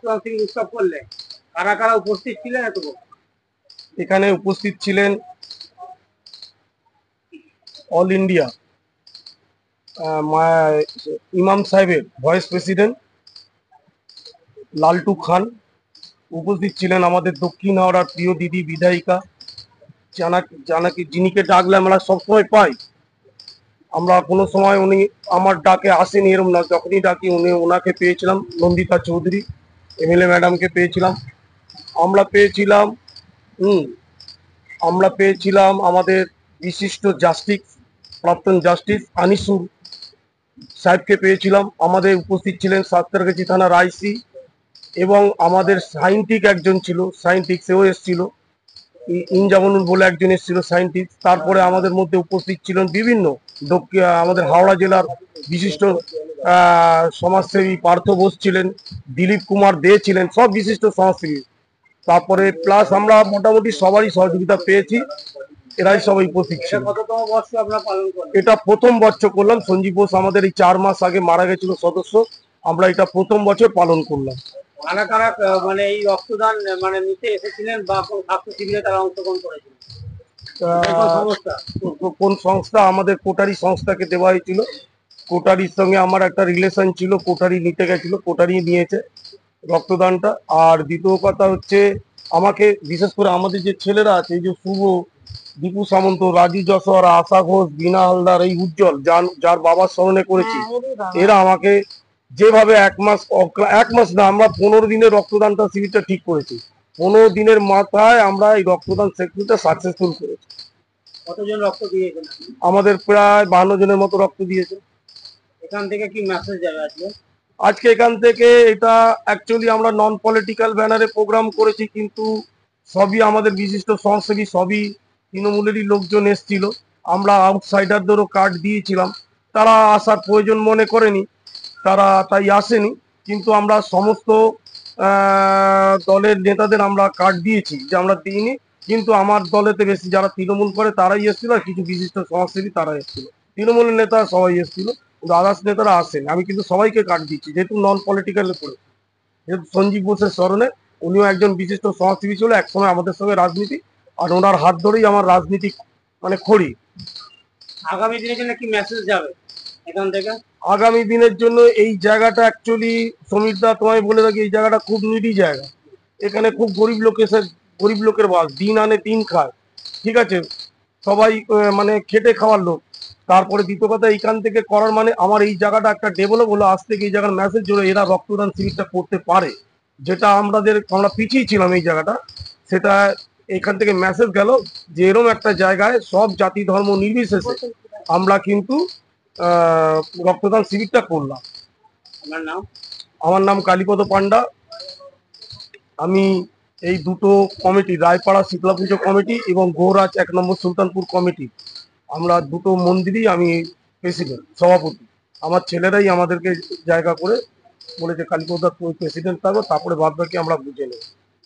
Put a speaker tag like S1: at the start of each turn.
S1: রক্তদান শিবির উৎসব করলেন, কারা কারা উপস্থিত ছিলেন এত?
S2: এখানে উপস্থিত ছিলেন অল ইন্ডিয়া ইমাম সাহেবের ভাইস প্রেসিডেন্ট লালটু খান, উপস্থিত ছিলেন আমাদের দক্ষিণ হাওড়ার প্রিয় দিদি বিধায়িকা জানাকি, যিনিকে ডাকলে আমরা সবসময় পাই। আমরা কোনো সময় উনি আমার ডাকে আসেনি এরম না, যখনই ডাকি ওনাকে পেয়েছিলাম। নন্দিতা চৌধুরী এমএলএ ম্যাডামকে পেয়েছিলাম। আমরা পেয়েছিলাম আমরা পেয়েছিলাম আমাদের বিশিষ্ট জাস্টিস, প্রাক্তন জাস্টিস আনিসুর সাহেবকে পেয়েছিলাম। আমাদের উপস্থিত ছিলেন সাতকারগাছি থানার আইসি, এবং আমাদের সাইন্টিক একজন ছিল, সাইন্টিক সেও এসেছিল, ইনজামানুল বলে একজন এসেছিল সাইন্টিস্ট। তারপরে আমাদের মধ্যে উপস্থিত ছিলেন বিভিন্ন আমাদের হাওড়া জেলার বিশিষ্ট সমাজসেবী পার্থ বোস ছিলেন, দিলীপ কুমার দে ছিলেন, সব বিশিষ্ট সমাজসেবী। তারপরে প্লাস আমরা মোটামুটি সবারই সহযোগিতা পেয়েছি, এরাই সবাই উপস্থিত ছিল।
S1: কততম বর্ষ আপনারা পালন করেন?
S2: এটা প্রথম বছর করলাম। সঞ্জীব বোস আমাদের এই 4 মাস আগে মারা গেছিল সদস্য, আমরা এটা প্রথম বছর পালন করলাম।
S1: কারা কারা মানে এই রক্তদান মানে নিতে এসেছিলেন বা কোন স্বাস্থ্য শিবিরে তারা অংশগ্রহণ করেছিলেন?
S2: কোন সংস্থা? আমাদের কোটারি সংস্থাকে দেওয়া হয়েছিল। কোটারির সঙ্গে আমার একটা রিলেশন ছিল, কোটারি নিতে গেছিল, কোটারি নিয়েছে রক্তদানটা। আর দ্বিতীয় কথা হচ্ছে, আমাকে বিশেষ করে আমাদের যে ছেলেরা আছে, এই যে শুভ, দীপু সামন্ত, রাজু যশোর, আশা ঘোষ, বিনা হালদার, এই উজ্জ্বল, যার বাবার স্মরণে করেছি, এরা আমাকে যেভাবে এক মাস না, আমরা 15 দিনের রক্তদানটা শিবিরটা ঠিক করেছি। 15 দিনের মাথায় আমরা এই রক্তদান শিবিরটা সাকসেসফুল করেছি।
S1: কতজন রক্ত দিয়েছেন?
S2: আমাদের প্রায় 52 জনের মতো রক্ত দিয়েছে।
S1: এখান থেকে কি মেসেজ যাবে আজকে?
S2: আজকে এখান থেকে এটা অ্যাকচুয়ালি আমরা নন পলিটিক্যাল ব্যানারে প্রোগ্রাম করেছি, কিন্তু সবই আমাদের বিশিষ্ট সমাজসেবী, সবই তৃণমূলেরই লোকজন এসেছিল। আমরা আউটসাইডারদেরও কার্ড দিয়েছিলাম, তারা আসার প্রয়োজন মনে করেনি, তারা তাই আসেনি। কিন্তু আমরা সমস্ত দলের নেতাদের আমরা কার্ড দিয়েছি, যে আমরা দিইনি, কিন্তু আমার দলেতে বেশি যারা তৃণমূল করে তারাই এসেছিল, আর কিছু বিশিষ্ট সমাজসেবী তারা এসেছিল। তৃণমূলের নেতা সবাই এসেছিল, কিন্তু আদার্স নেতারা আসেন। আমি কিন্তু সবাইকে কার্ড দিচ্ছি, যেহেতু নন পলিটিক্যালে করে, যেহেতু সঞ্জীব বোসের স্মরণে। উনিও একজন বিশিষ্ট সমাজসেবী ছিল, একসময় আমাদের সঙ্গে রাজনীতি, আর ওনার হাত ধরেই আমার রাজনীতি মানে খড়ি।
S1: আগামী দিনের জন্য কি মেসেজ যাবে এখান থেকে?
S2: আগামী দিনের জন্য এই জায়গাটা অ্যাকচুয়ালি, সমীরদা তোমায় বলে রাখি, এই জায়গাটা খুব নিডি জায়গা। এখানে খুব গরিব লোকের বাস, দিন আনে দিন খায়, ঠিক আছে, সবাই মানে খেটে খাওয়ার লোক। তারপরে দ্বিতীয় কথা, এইখান থেকে করার মানে আমার এই জায়গাটা একটা ডেভেলপ হলো, আজ থেকে এই জায়গার মেসেজ জুড়ে এরা রক্তদান শিবিরটা করতে পারে, যেটা আমরা পিছিয়ে ছিলাম এই জায়গাটা, সেটা এখান থেকে মেসেজ গেল যে এরকম একটা জায়গায় সব জাতি ধর্ম নির্বিশেষে আমরা কিন্তু রক্তদান শিবিরটা করলাম।
S1: আমার নাম?
S2: আমার নাম কালীপদ পান্ডা। আমি এই দুটো কমিটি, রায়পাড়া শীতলা পুজো কমিটি এবং গৌরাজ 1 নম্বর সুলতানপুর কমিটি, আমরা দুটো মন্দিরই আমি প্রেসিডেন্ট, সভাপতি। আমার ছেলেরাই আমাদেরকে জায়গা করে বলেছে কালীপদ প্রেসিডেন্ট থাকো, তারপরে বাদ বাকি আমরা বুঝে নেব।